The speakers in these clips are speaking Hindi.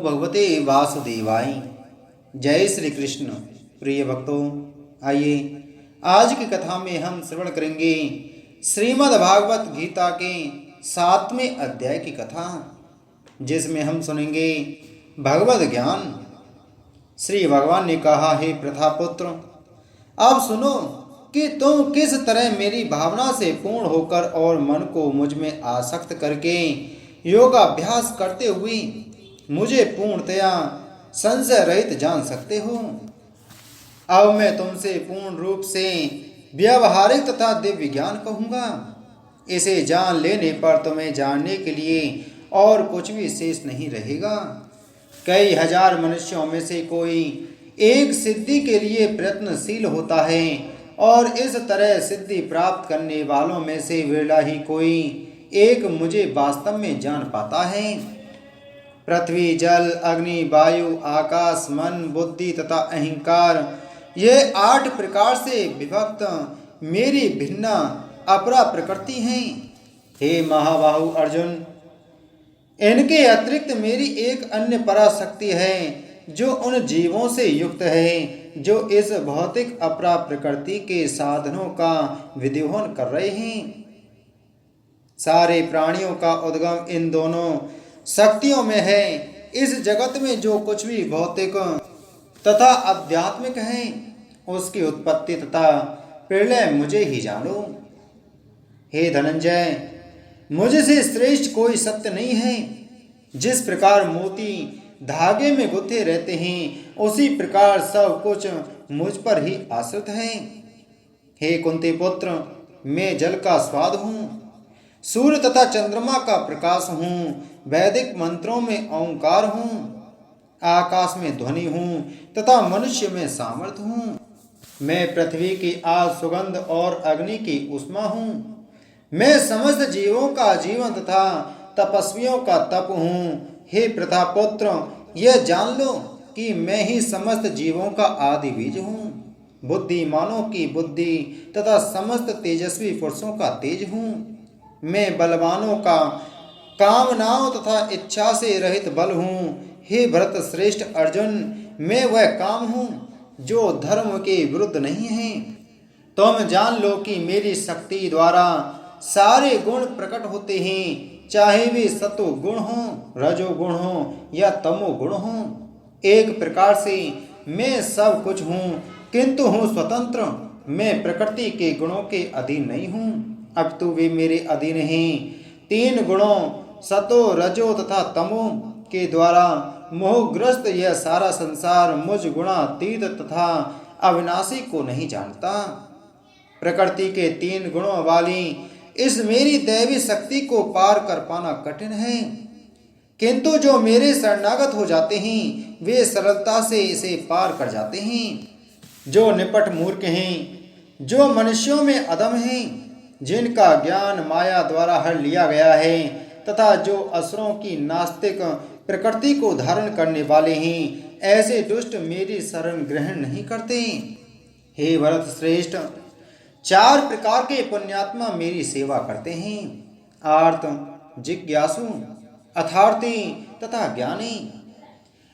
भगवते वासुदेवाय। जय श्री कृष्ण। प्रिय भक्तों, आइए आज की कथा में हम श्रवण करेंगे श्रीमद् भागवत गीता के 7वें अध्याय की कथा, जिसमें हम सुनेंगे भगवत ज्ञान। श्री भगवान ने कहा, हे प्रथापुत्र, अब सुनो कि तुम किस तरह मेरी भावना से पूर्ण होकर और मन को मुझ में आसक्त करके योगाभ्यास करते हुए मुझे पूर्णतया संशय रहित जान सकते हो। अब मैं तुमसे पूर्ण रूप से व्यावहारिक तथा दिव्य ज्ञान कहूँगा। इसे जान लेने पर तुम्हें जानने के लिए और कुछ भी शेष नहीं रहेगा। कई हजार मनुष्यों में से कोई एक सिद्धि के लिए प्रयत्नशील होता है, और इस तरह सिद्धि प्राप्त करने वालों में से विरला ही कोई एक मुझे वास्तव में जान पाता है। पृथ्वी, जल, अग्नि, वायु, आकाश, मन, बुद्धि तथा अहंकार, ये 8 प्रकार से विभक्त मेरी भिन्न अपरा प्रकृति हैं। हे महाबाहु अर्जुन, इनके अतिरिक्त मेरी एक अन्य पराशक्ति है जो उन जीवों से युक्त है जो इस भौतिक अपरा प्रकृति के साधनों का विद्रोहन कर रहे हैं। सारे प्राणियों का उद्गम इन दोनों शक्तियों में है। इस जगत में जो कुछ भी भौतिक तथा आध्यात्मिक है, उसकी उत्पत्ति तथा प्रलय मुझे ही जानो। हे धनंजय, मुझसे श्रेष्ठ कोई सत्य नहीं है। जिस प्रकार मोती धागे में गुथे रहते हैं, उसी प्रकार सब कुछ मुझ पर ही आश्रित है। हे कुंती पुत्र, मैं जल का स्वाद हूँ, सूर्य तथा चंद्रमा का प्रकाश हूँ, वैदिक मंत्रों में ओंकार हूँ, आकाश में ध्वनि हूँ तथा मनुष्य में सामर्थ्य हूँ। मैं पृथ्वी की आज सुगंध और अग्नि की उष्मा हूँ। मैं समस्त जीवों का जीवन तथा तपस्वियों का तप हूँ। हे प्रथापुत्र, यह जान लो कि मैं ही समस्त जीवों का आदि बीज हूँ, बुद्धिमानों की बुद्धि तथा समस्त तेजस्वी पुरुषों का तेज हूँ। मैं बलवानों का कामनाओं तथा इच्छा से रहित बल हूँ। हे भरत श्रेष्ठ अर्जुन, मैं वह काम हूँ जो धर्म के विरुद्ध नहीं है। तुम जान लो कि मेरी शक्ति द्वारा सारे गुण प्रकट होते हैं, चाहे वे सतो गुण हों, रजो गुण हों या तमो गुण हों। एक प्रकार से मैं सब कुछ हूँ, किंतु हूँ स्वतंत्र। मैं प्रकृति के गुणों के अधीन नहीं हूँ, अब तो वे मेरे अधीन हैं। 3 गुणों सतो, रजो तथा तमो के द्वारा मोहग्रस्त यह सारा संसार मुझ गुणातीत तथा अविनाशी को नहीं जानता। प्रकृति के 3 गुणों वाली इस मेरी दैवी शक्ति को पार कर पाना कठिन है, किंतु जो मेरे शरणागत हो जाते हैं वे सरलता से इसे पार कर जाते हैं। जो निपट मूर्ख हैं, जो मनुष्यों में अधम हैं, जिनका ज्ञान माया द्वारा हर लिया गया है, तथा जो असुरों की नास्तिक प्रकृति को धारण करने वाले हैं, ऐसे दुष्ट मेरी शरण ग्रहण नहीं करते। हे भरत श्रेष्ठ, 4 प्रकार के पुण्यात्मा मेरी सेवा करते हैं, आर्त, जिज्ञासु, अर्थार्थी तथा ज्ञानी।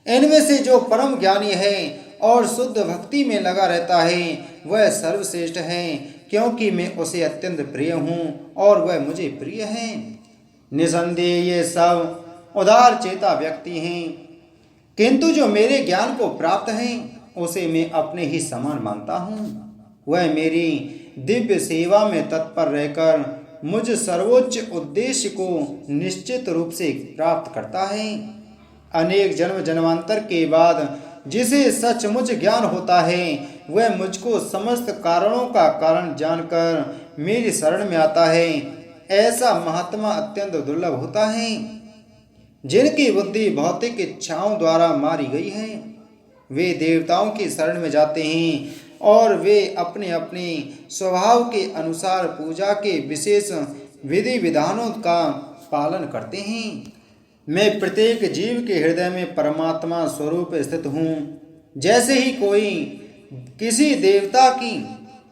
इनमें से जो परम ज्ञानी है और शुद्ध भक्ति में लगा रहता है, वह सर्वश्रेष्ठ है, क्योंकि मैं उसे अत्यंत प्रिय हूँ और वह मुझे प्रिय है। निसंदेह ये सब उदार चेता व्यक्ति हैं, किंतु जो मेरे ज्ञान को प्राप्त है उसे मैं अपने ही समान मानता हूँ। वह मेरी दिव्य सेवा में तत्पर रहकर मुझ सर्वोच्च उद्देश्य को निश्चित रूप से प्राप्त करता है। अनेक जन्म जन्मांतर के बाद जिसे सचमुच ज्ञान होता है, वह मुझको समस्त कारणों का कारण जानकर मेरी शरण में आता है। ऐसा महात्मा अत्यंत दुर्लभ होता है। जिनकी बुद्धि भौतिक इच्छाओं द्वारा मारी गई है, वे देवताओं की शरण में जाते हैं और वे अपने अपने स्वभाव के अनुसार पूजा के विशेष विधि विधानों का पालन करते हैं। मैं प्रत्येक जीव के हृदय में परमात्मा स्वरूप स्थित हूँ। जैसे ही कोई किसी देवता की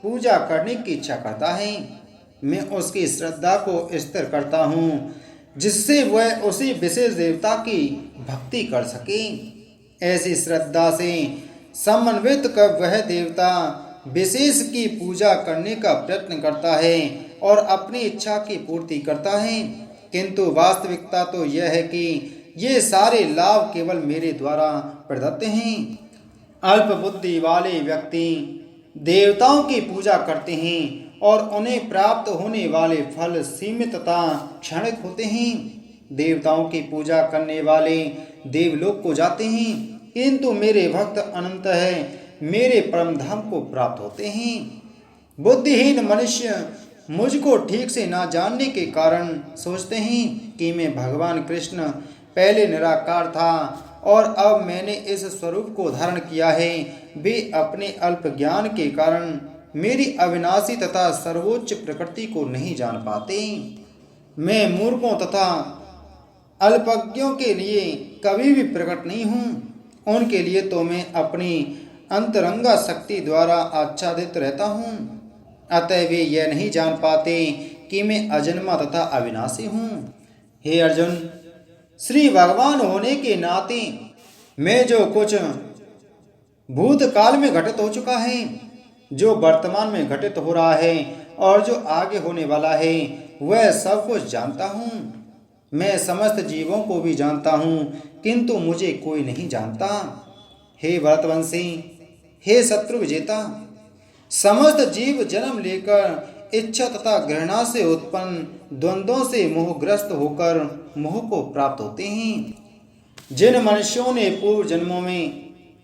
पूजा करने की इच्छा करता है, मैं उसकी श्रद्धा को स्थिर करता हूँ। जिससे वह उसी विशेष देवता की भक्ति कर सके। ऐसी श्रद्धा से समन्वित कर वह देवता विशेष की पूजा करने का प्रयत्न करता है और अपनी इच्छा की पूर्ति करता है, किंतु वास्तविकता तो यह है कि ये सारे लाभ केवल मेरे द्वारा प्रदत्त हैं। अल्प बुद्धि वाले व्यक्ति देवताओं की पूजा करते हैं और उन्हें प्राप्त होने वाले फल सीमित तथा क्षणिक होते हैं। देवताओं की पूजा करने वाले देवलोक को जाते हैं, किंतु मेरे भक्त अनंत है मेरे परम धाम को प्राप्त होते हैं। बुद्धिहीन मनुष्य मुझको ठीक से ना जानने के कारण सोचते हैं कि मैं भगवान कृष्ण पहले निराकार था और अब मैंने इस स्वरूप को धारण किया है। वे अपने अल्प ज्ञान के कारण मेरी अविनाशी तथा सर्वोच्च प्रकृति को नहीं जान पाते। मैं मूर्खों तथा अल्पज्ञों के लिए कभी भी प्रकट नहीं हूँ। उनके लिए तो मैं अपनी अंतरंगा शक्ति द्वारा आच्छादित रहता हूँ, अतः वे यह नहीं जान पाते कि मैं अजन्मा तथा अविनाशी हूँ। हे अर्जुन, श्री भगवान होने के नाते मैं जो कुछ भूतकाल में घटित हो चुका है, जो वर्तमान में घटित हो रहा है और जो आगे होने वाला है, वह सब कुछ जानता हूँ। मैं समस्त जीवों को भी जानता हूँ, किंतु मुझे कोई नहीं जानता। हे भरतवंशी, हे शत्रु विजेता, समस्त जीव जन्म लेकर इच्छा तथा घृणा से उत्पन्न द्वंद्वों से मोहग्रस्त होकर मोह को प्राप्त होते हैं। जिन मनुष्यों ने पूर्व जन्मों में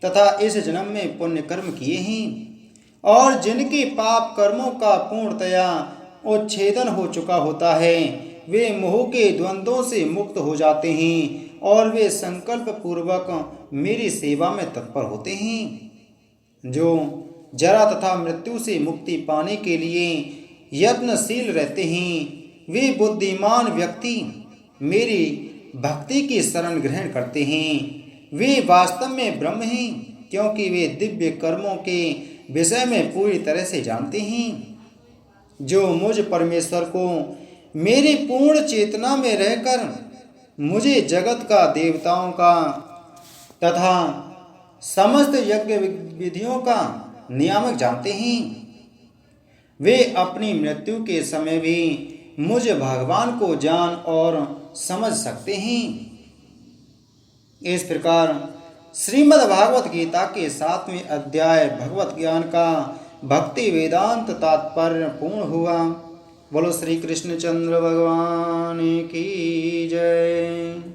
तथा इस जन्म में पुण्य कर्म किए हैं और जिनके पाप कर्मों का पूर्णतया उच्छेदन हो चुका होता है, वे मोह के द्वंद्वों से मुक्त हो जाते हैं और वे संकल्प पूर्वक मेरी सेवा में तत्पर होते हैं। जो जरा तथा मृत्यु से मुक्ति पाने के लिए यत्नशील रहते हैं, वे बुद्धिमान व्यक्ति मेरी भक्ति की शरण ग्रहण करते हैं। वे वास्तव में ब्रह्म हैं, क्योंकि वे दिव्य कर्मों के विषय में पूरी तरह से जानते हैं। जो मुझ परमेश्वर को मेरी पूर्ण चेतना में रहकर मुझे जगत का, देवताओं का तथा समस्त यज्ञ विधियों का नियामक जानते हैं, वे अपनी मृत्यु के समय भी मुझ भगवान को जान और समझ सकते हैं। इस प्रकार श्रीमद् भागवत गीता के 7वें अध्याय भगवत ज्ञान का भक्ति वेदांत तात्पर्य पूर्ण हुआ। बोलो श्री कृष्णचंद्र भगवान की जय।